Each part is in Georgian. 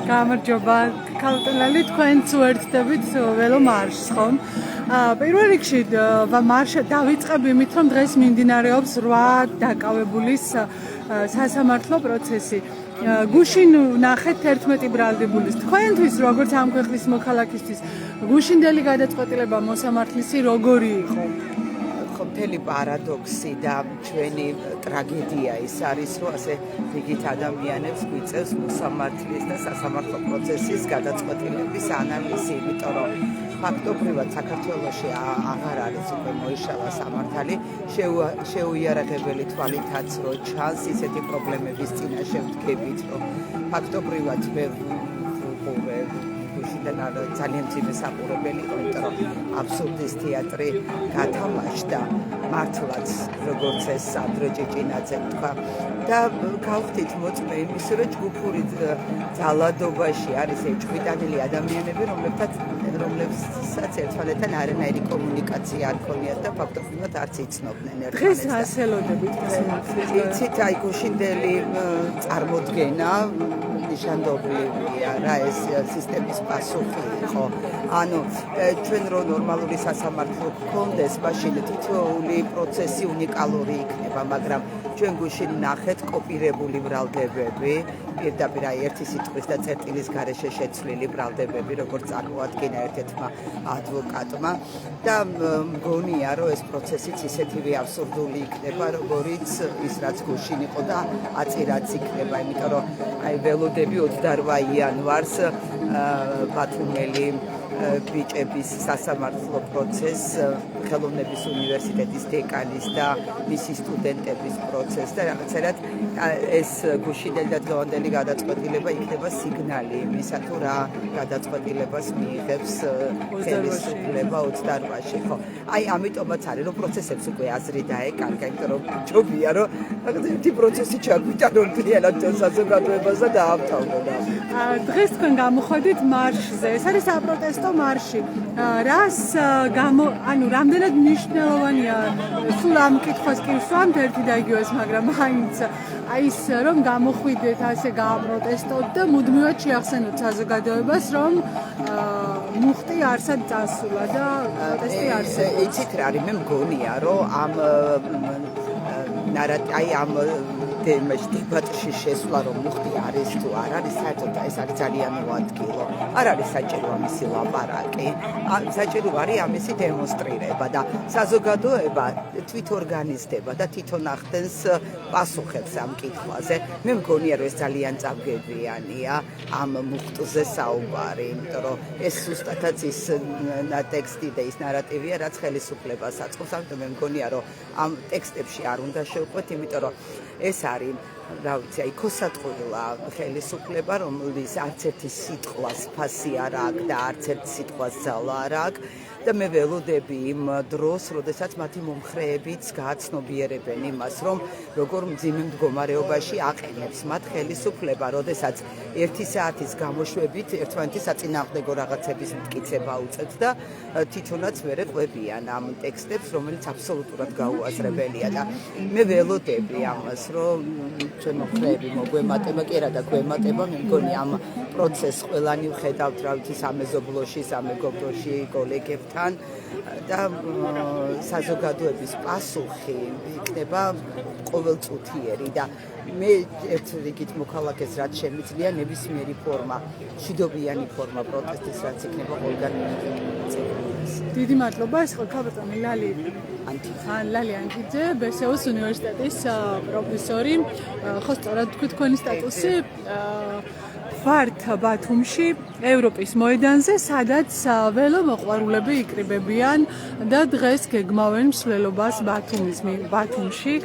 გამარჯობა, ქალწულელი, თქვენც უერთდებით ველო მარშს, ხომ? პირველ რიგში მარშს დავიწყებ იმით, რომ დღეს მიმდინარეობს 8 დაკავებულის სასამართლო პროცესი. გუშინ ნახეთ 11 ბრალდებულის. თქვენთვის, როგორც ამ ქვეყნის მოქალაქისთვის, გუშინდელი გადაწყვეტილება მოსამართლისი როგორი იყო? მთელი პარადოქსი და ჩვენი ტრაგედია ის არის, რომ ასე რიგით ადამიანებს გვიწევს მოსამართლის და სასამართლო პროცესის გადაწყვეტილების ანალიზი, იმიტომ რომ ფაქტობრივად საქართველოში აღარ არის უკვე მოიშალა სამართალი, შეუიარაღებელი თვალითაც რო ჩანს ისეთი პრობლემების წინაშე ვდგებით, რომ ფაქტობრივად მე ძალიან ძიმე საყურებელი იყო, იმიტომ რომ აბსურდის თეატრი გათამაშდა მართლაც, როგორც ეს სანდრო ჭეჭინაძემ თქვა და გავხდით მოწმე იმის, რომ ჯგუფური ძალადობაში არის ეჭვმიტანილი ადამიანები, რომლებსაც ერთმანეთთან არანაირი კომუნიკაცია არ ქონიათ და ფაქტობრივად არც იცნობდნენ ერთმანეთს. დღეს რას ელოდებით მოსამართლეს? იცით, აი გუშინდელი წარმოდგენა ნიშანდობლივია რა ეს სისტემის პასუხი იყო. ანუ ჩვენ რო ნორმალური სასამართლო გქონდეს, მაშინ თითოეული პროცესი უნიკალური იქნება, მაგრამ ჩვენ გუშინ ნახეთ კოპირებული ბრალდებები, პირდაპირ აი ერთი სიტყვის და წერტილის გარეშე შეცვლილი ბრალდებები, როგორც წარმოადგინა ერთ-ერთმა ადვოკატმა და მგონია, რომ ეს პროცესიც ისეთივე აბსურდული იქნება, როგორც ის რაც გუშინ იყო და აწირაც იქნება, იმიტომ რომ აი ველოდები 28 იანვარს ბათუმელი ბიჭების სასამართლო პროცესს, ხელოვნების უნივერსიტეტის დეკანის და მისი სტუდენტების პროცესს და რაღაცერად ეს გუშინდელი და დღევანდელი გადაწყვეტილება იქნება სიგნალი იმისა, თუ რა გადაწყვეტილებას მიიღებს ხელისუფლება 28-ში, ხო. აი ამიტომაც არის, რომ პროცესებს უკვე აზრი დაეკარგა, იმიტომ რომ ჯობია, რომ ერთი პროცესი ჩაგვიტა, რომ მთლიანად საზოგადოებას და დაამთავრონ. დღეს თქვენ გამოходით მარშზე. ეს არის საპროტესტო მარში. ანუ რამდენად მნიშვნელოვანია სულ ამ კითხვას კი ვსვამთ ერთი და იგივეს, მაგრამ მაინც აი ის რომ გამოხვიდეთ ასე გააპროტესტოთ და მუდმივად შეახსენოთ საზოგადოებას, რომ მუხტი არსად წასულა და პროტესტი არსებობს. იცით რა არის, მე მგონია, რომ ამ დებატში შესვლა, რომ მუხტი არის თუ არ არის, საერთოდ ეს არის ძალიან უადგილო. არ არის საჭირო ამისი ლაპარაკი, საჭირო არის ამისი დემონსტრირება და საზოგადოება თვითორგანიზდება და თვითონ ახდენს პასუხებს ამ კითხვაზე. მე მგონია, რომ ეს ძალიან წამგებიანია ამ მუხტზე საუბარი, იმიტომ რომ ეს ზუსტადაც ის ტექსტი და ის ნარატივია, რაც ხელისუფლებას აწყობს. ამიტომ მე მგონია, რომ ამ ტექსტებში არ უნდა შევყვეთ, იმიტომ რომ ეს არის, რა ვიცი, აი ქოსატყვილა ხელისუფლება, რომლის არც ერთი სიტყვას ფასი არ აქვს და არც ერთი სიტყვას ძალა არ აქვს. და მე ველოდები იმ დროს, როდესაც მათი მომხრეებიც გააცნობიერებენ იმას, რომ როგორ მძიმე მდგომარეობაში აყენებს მათ ხელისუფლება, როდესაც 1 საათის გამოშვებით ერთმანეთის საწინააღმდეგო რაღაცების მტკიცება უწევთ და თვითონაც მერე ყვებიან ამ ტექსტებს, რომელიც აბსოლუტურად გაუაზრებელია და მე ველოდები ამას, რომ ჩვენ მომხრეები მოგვემატება, კი არა და გვემატება, მე მგონი ამ პროცესს ყველანი ვხედავთ, რა ვიცი, სამეზობლოში, სამეგობროში, კოლეგებთან და საზოგადოების პასუხი იქნება ყოველწუთიერი და მე ერთ რიგით მოქალაქეს რაც შემიძლია ნებისმიერი ფორმა, მშვიდობიანი ფორმა პროტესტის რაც იქნება ყველგან დიდი მადლობა, ეს ხო ქალბატონი ლალი ანთიძე, ბესეოს უნივერსიტეტის პროფესორი. ხო, სწორად თქვი, თქვენი სტატუსი ვართ ბათუმში, ევროპის მოედანზე, სადაც ველო მოყვარულები იკრიბებიან და დღეს გეგმავენ მსვლელობას ბათუმში,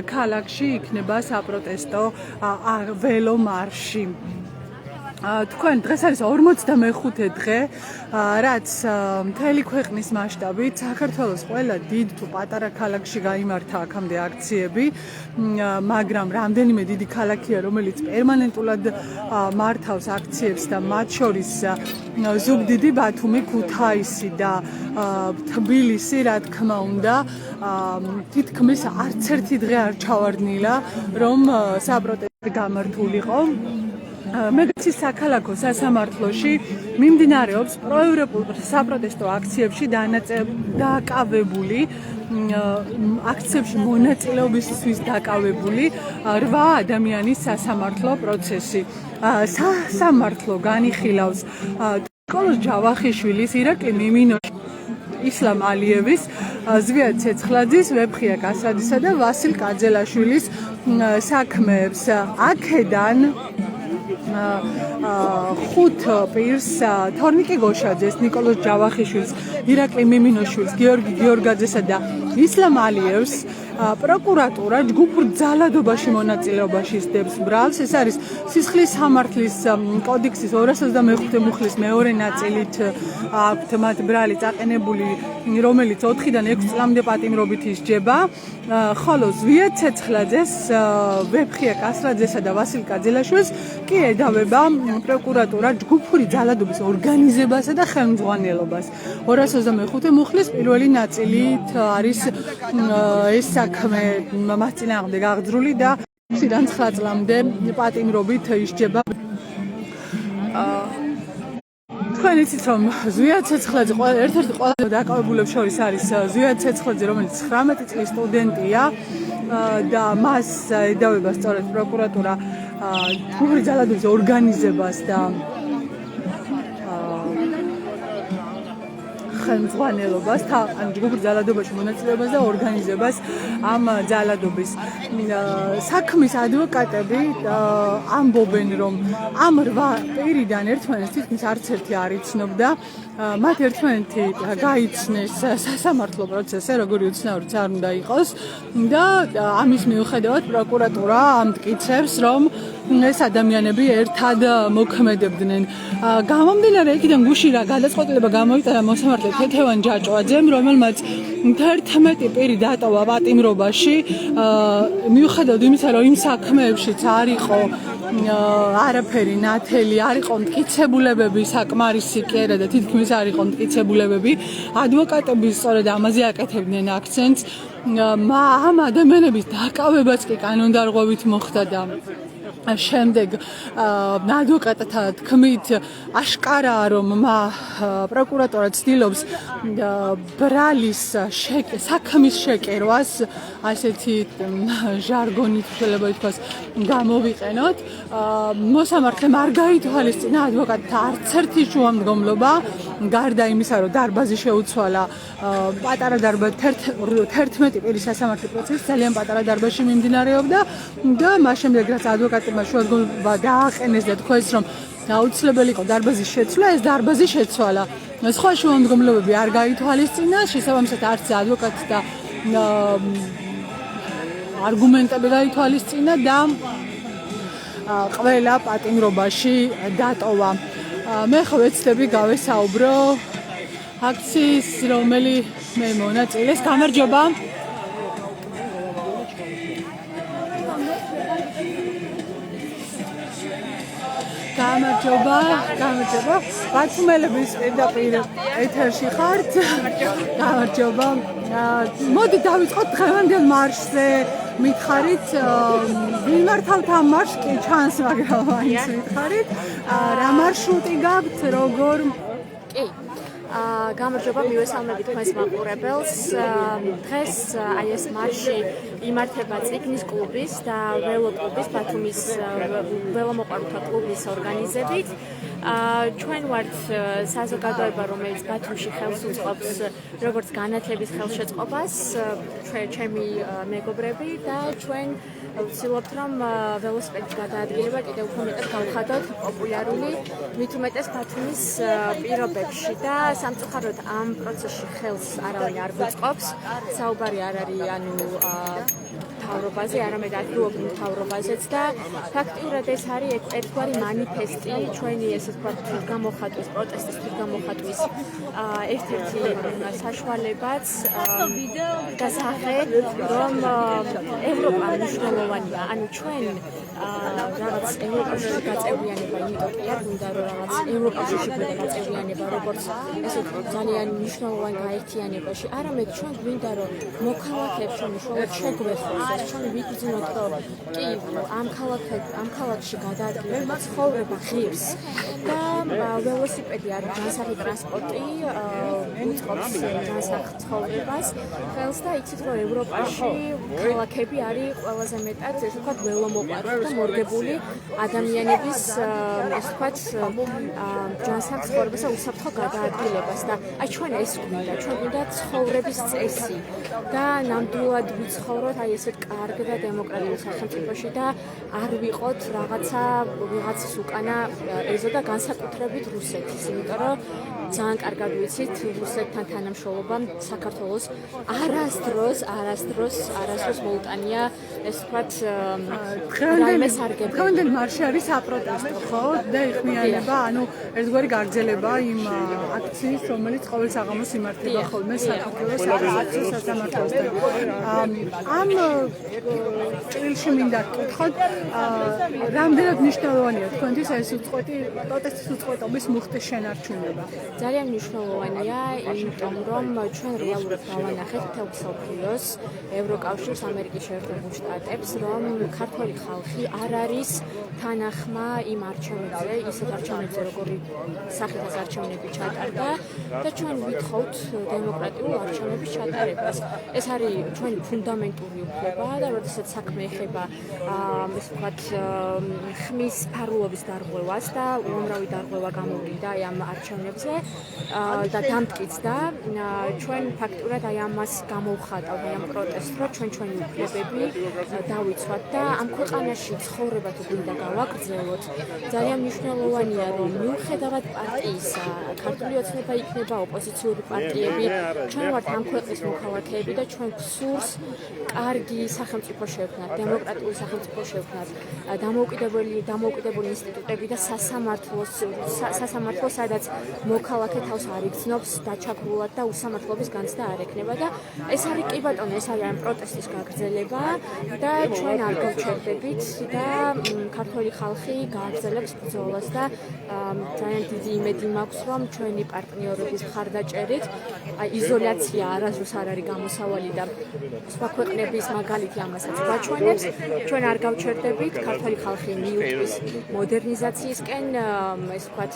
ქალაქში იქნება საპროტესტო ველო მარში. თქვენ დღეს არის 45 დღე, რაც მთელი ქვეყნის მასშტაბით საქართველოს ყველა დიდ თუ პატარა ქალაქში გაიმართა აქამდე აქციები, მაგრამ რამდენიმე დიდი ქალაქია, რომელიც პერმანენტულად მართავს აქციებს და მათ შორის ზუგდიდი, ბათუმი, ქუთაისი და თბილისი, რა თქმა უნდა, თითქმის არც ერთი დღე არ ჩავარდნილა, რომ საპროტესტო გამართულიყო. მეგრეთის საქალაქო სასამართლოში მიმდინარეობს პროევროპულ საპროტესტო აქციებში დაკავებული აქციებში მონაწილეობისთვის დაკავებული 8 ადამიანის სასამართლო პროცესი. სასამართლო განიხილავს ნიკოლოზ ჯავახიშვილის, ირაკლი მიმინოშვილის, ისლამ ალიევის, ზვიად ცეცხლაძის, ვეფხია კასადისა და ვასილ კაძელაშვილის საქმეებს. აქედან 5 პირს თორნიკე გოშაძეს, ნიკოლოზ ჯავახიშვილს, ირაკლი მიმინოშვილს, გიორგი გიორგაძესა და ისლამ ალიევს პროკურატურა ჯგუფურ ძალადობაში მონაწილეობაში სდებს ბრალს. ეს არის სისხლის სამართლის კოდექსის 225 მუხლის მეორე ნაწილით აქვთ მათ ბრალი წაყენებული, რომელიც 4-დან 6 წლამდე პატიმრობით ისჯება. ხოლო ზვიად ცეცხლაძეს, ვეფხია კასრაძესა და ვასილ კაძელაშვილს კი ედავება პროკურატურა ჯგუფური ძალადობის ორგანიზებასა და ხელმძღვანელობას. 225 მუხლის პირველი ნაწილით არის ეს საქმე მას წინააღმდეგ აღძრული და 6-დან 9 წლამდე პატიმრობით ისჯება. თქვენ იცით რომ ზვიად ცეცხლაძე ერთ-ერთი ყველაზე დაკავებულებს შორის არის ზვიად ცეცხლაძე, რომელიც 19 წლის სტუდენტია და მას ედავება სწორედ პროკურატურა ჯგუფური ძალადობის ორგანიზებას და ხელმძღვანელობას, ან ჯგუფურ ძალადობაში მონაწილეობას და ორგანიზებას ამ ძალადობის. საქმის ადვოკატები ამბობენ, რომ ამ 8 პირიდან ერთმანეთს თითქმის არც ერთი არ იცნობდა. მათ ერთმანეთი გაიცნეს სასამართლო პროცესზე, როგორი უცნაურიც არ უნდა იყოს და ამის მიუხედავად პროკურატურა ამტკიცებს, რომ ეს ადამიანები ერთად მოქმედებდნენ. გამომდინარე იქიდან გუშინ რა გადაწყვეტილება გამოიტანა მოსამართლე თეთევან ჯაჭვაძემ, რომელმაც 11 პირი დატოვა პატიმრობაში, მიუხედავად იმისა, რომ იმ საქმეებშიც არ იყო არაფერი ნათელი, არ იყო მტკიცებულებები საკმარისი კი არა და თითქმის არ იყო მტკიცებულებები. ადვოკატები სწორედ ამაზე აკეთებდნენ აქცენტს. ამ ადამიანების დაკავებაც კი კანონდარღვევით მოხდა და შემდეგ ადვოკატთა თქმით აშკარაა, რომ პროკურატურა ცდილობს ბრალის საქმის შეკერვას, ასეთი ჟარგონით შეიძლება ითქვას, გამოვიყენოთ. მოსამართლემ არ გაითვალისწინა ადვოკატთა არც ერთი შუამდგომლობა, გარდა იმისა, რომ დარბაზი შეუცვალა პატარა დარბაზი 11 პირის სასამართლო პროცესი ძალიან პატარა დარბაზში მიმდინარეობდა და მას შემდეგ რაც ადვოკატებმა შუამდგომლობა დააყენეს და თქვეს, რომ აუცილებელი იყო დარბაზის შეცვლა, ეს დარბაზი შეცვალა. სხვა შუამდგომლობები არ გაითვალისწინა, შესაბამისად არც ადვოკატთა არგუმენტები გაითვალისწინა და ყველა პატიმრობაში დატოვა. მე ხო ვეცდები გავესაუბრო აქციის რომელიმე მონაწილეს. გამარჯობა. გამარჯობა. ბათუმელების პირდაპირ ეთერში ხართ. გამარჯობა. მოდი დავიწყოთ დღევანდელ მარშზე. მითხარით მიმართავთ ამ მარშს, კი ჩანს, მაგრამ მაინც მითხარით. რა მარშრუტი გაქვთ, როგორ? კი. გამარჯობა, მივესალმები თქვენს მაყურებელს. დღეს აი ეს მარში იმართება წიგნის კლუბის და ველოკლუბის, ბათუმის ველომოყვარულთა კლუბის ორგანიზებით. ჩვენ ვართ საზოგადოება, რომელიც ბათუმში ხელს უწყობს როგორც განათლების ხელშეწყობას, ჩემი მეგობრები და ჩვენ ვცდილობთ, რომ ველოსიპედის გადაადგილება კიდევ უფრო მეტად გავხადოთ პოპულარული, მით უმეტეს ბათუმის პირობებში და სამწუხაროდ ამ პროცესში ხელს არავინ არ გვიწყობს. საუბარი არ არის ანუ მთავრობაზე, არამედ ადგილობრივ მთავრობაზეც და ფაქტიურად ეს არის ერთგვარი მანიფესტი ჩვენი ესე ვთქვათ თვითგამოხატვის, პროტესტის თვითგამოხატვის ერთ-ერთი საშუალებაც და სახე, რომ ევროპა მნიშვნელოვანია. ანუ ჩვენ რაღაც ევროკავშირში გაწევრიანება, იმიტომ კი არ გვინდა რომ რაღაც ევროკავშირში გაწევრიანება, როგორც ესე ძალიან მნიშვნელოვანი გაერთიანებაში, არამედ ჩვენ გვინდა რომ მოქალაქეებს რომ უშუალოდ შეგვეხოს, ჩვენ ვიგრძნოთ რომ კი ამ ქალაქში გადაადგილება ცხოვრება ღირს და ველოსიპედი არის განსახი ტრანსპორტი, უწყობს განსახ ცხოვრებას ხელს და იცით რომ ევროპაში ქალაქები არის ყველაზე მეტად ესე ვთქვათ ველომოყვარული და მორგებული ადამიანების ესე ვთქვათ განსახ ცხოვრებას და უსაფრთხო გადაადგილებას და აი ჩვენ ეს გვინდა ცხოვრების წესი და ნამდვილად ვიცხოვროთ აი ესეთ კარგ და დემოკრატიულ სახელმწიფოში და არ ვიყოთ ვიღაცის უკანა ეზო და განსაკუთრებით რუსეთის, იმიტომ რომ ძალიან კარგად ვიცით რუსეთთან თანამშრომლობამ საქართველოს არასდროს მოუტანია ეს ვთქვათ დღევანდელ მარში არის საპროტესტო ხო და იხმიანება ანუ ერთგვარი გაგრძელება იმ აქციის რომელიც ყოველ საღამოს იმართება ხოლმე საქართველოს აკციის სასამართლოს ამ წილში მინდა გკითხოთ რამდენად მნიშვნელოვანია თქვენთვის ეს პროტესტის უწყვეტობის მუხტის შენარჩუნება ძალიან მნიშვნელოვანია, იმიტომ რომ ჩვენ რეალურად დავანახეთ მთელ მსოფლიოს, ევროკავშირს, ამერიკის შეერთებულ შტატებს, რომ ქართველი ხალხი არ არის თანახმა იმ არჩევნებზე, ისეთ არჩევნებზე, როგორი სახითაც არჩევნები ჩატარდა და ჩვენ ვითხოვთ დემოკრატიულ არჩევნების ჩატარებას. ეს არის ჩვენი ფუნდამენტური უფლება და როდესაც საქმე ეხება ესე ვთქვათ ხმის ფარულობის დარღვევას და უამრავი დარღვევა გამოვლინდა ამ არჩევნებზე და დამტკიცდა ჩვენ ფაქტურად აი ამას გამოვხატავთ ამ პროტესტს რომ ჩვენი უფლებები დავიცვათ და ამ ქვეყანაში ცხოვრება თუ გვინდა გავაგრძელოთ ძალიან მნიშვნელოვანია რომ მიუხედავად პარტიისა ქართული ოცნება იქნება ოპოზიციური პარტიები ჩვენ ვართ ამ ქვეყნის მოქალაქეები და ჩვენ გვსურს კარგი სახელმწიფო შევქმნათ დემოკრატიული სახელმწიფო შევქმნათ დამოუკიდებელი ინსტიტუტები და სასამართლო სადაც მოქალაქე თავს არ იგრძნობს დაჩაგრულად და უსამართლობის განცდა არ ექნება და ეს არის კი ბატონო ეს არის ამ პროტესტის გაგრძელება და ჩვენ არ გავჩერდებით და ქართველი ხალხი გააგრძელებს ბრძოლას და ძალიან დიდი იმედი მაქვს რომ ჩვენი პარტნიორების მხარდაჭერით იზოლაცია არასდროს არ არის გამოსავალი და სხვა ქვეყნების მაგალითი ამასაც გვაჩვენებს ჩვენ არ გავჩერდებით ქართველი ხალხი მიუწვის მოდერნიზაციისკენ ეს ვთქვათ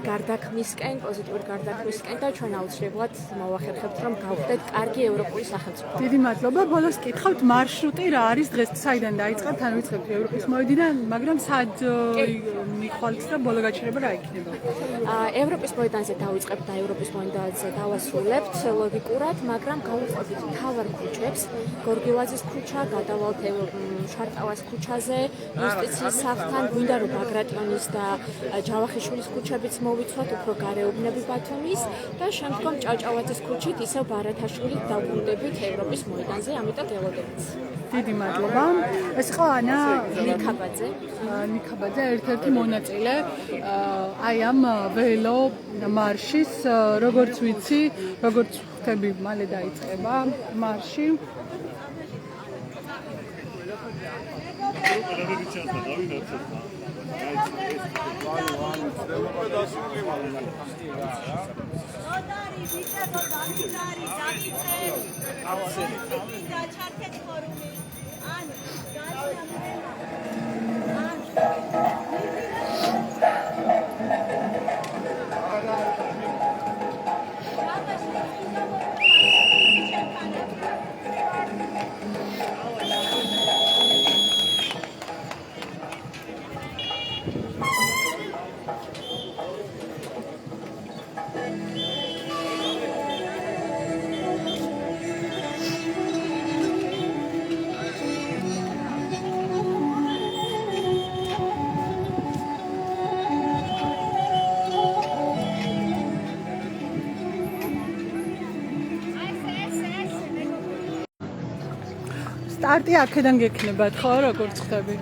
გარდაქმნისკენ პოზიტიური გარდაქმნისკენ და ჩვენ აუცილებლად მოვახერხებთ რომ გავხდეთ კარგი ევროპული სახელმწიფო. დიდი მადლობა. ბოლოს კითხავთ მარშრუტი რა არის დღეს საიდან დაიწყებთ თან ვიცხებთ ევროპის მოედნიდან მაგრამ სად მიხვალთ და ბოლო გაჩერება რა იქნება? ევროპის მოედანზე დავიწყებთ და ევროპის მოედანზე დავასრულებთ ლოგიკურად, მაგრამ გავუყვებით მთავარ ქუჩებს, გორგილაძის ქუჩა, გადავალთ შარტავას ქუჩაზე, იუსტიციის სახლთან, გვინდა რომ ბაგრატიონის და ჯავახიშვილის ქუჩებიც მოვიცვათ, უფრო გარეუბნები ბათუმის და შემდგომ ჭავჭავაძის ქუჩით ისევ ბარათაშვილით დავბრუნდებით ევროპის მოედანზე, ამიტომ გელოდებით. დიდი მადლობა. ეს იყო ანა ნიკაბაძე, ერთ-ერთი მონაწილე აი ამ ველო მარშის, როგორც ვიცი, როგორც ხვდები, მალე დაიწყება მარში. სტარტი აქედან გექნებათ ხო როგორც ხვდები?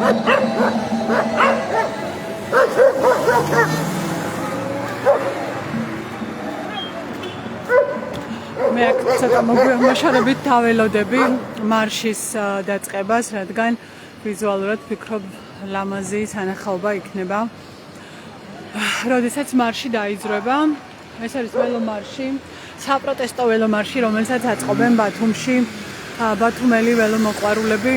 მე აქ ცოტა მოგვიმოშალებით დაველოდები მარშის დაწყებას, რადგან ვიზუალურად ვფიქრობ ლამაზი სანახაობა იქნება. როდესაც მარში დაიძრება, ეს არის ველომარში, საპროტესტო ველომარში, რომელსაც აწყობენ ბათუმში ბათუმელი ველომოყვარულები.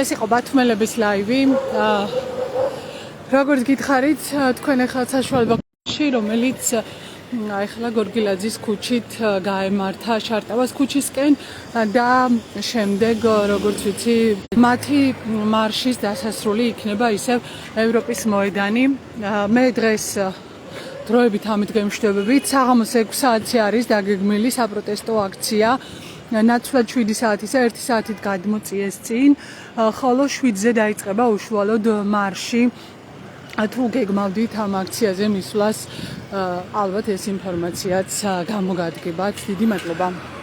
ეს იყო ბათუმელების ლაივი. როგორც გითხარით, თქვენ ახლა საშუალებაში, რომელიც ახლა გორგილაძის ქუჩით გაემართა შარტავას ქუჩისკენ და შემდეგ, როგორც ვიცი, მათი მარშის დასასრული იქნება ისევ ევროპის მოედანი. მე დღეს დროებით ამით გემშვიდობებით. საღამოს 6 საათზე არის დაგეგმილი საპროტესტო აქცია. ნაცვლად 7 საათისა 1 საათით გადმოწიეს წინ, ხოლო 7-ზე დაიწყება უშუალოდ მარში. თუ გეგმავდით ამ აქციაზე მისვლას, ალბათ ეს ინფორმაციაც გამოგადგებათ. დიდი მადლობა.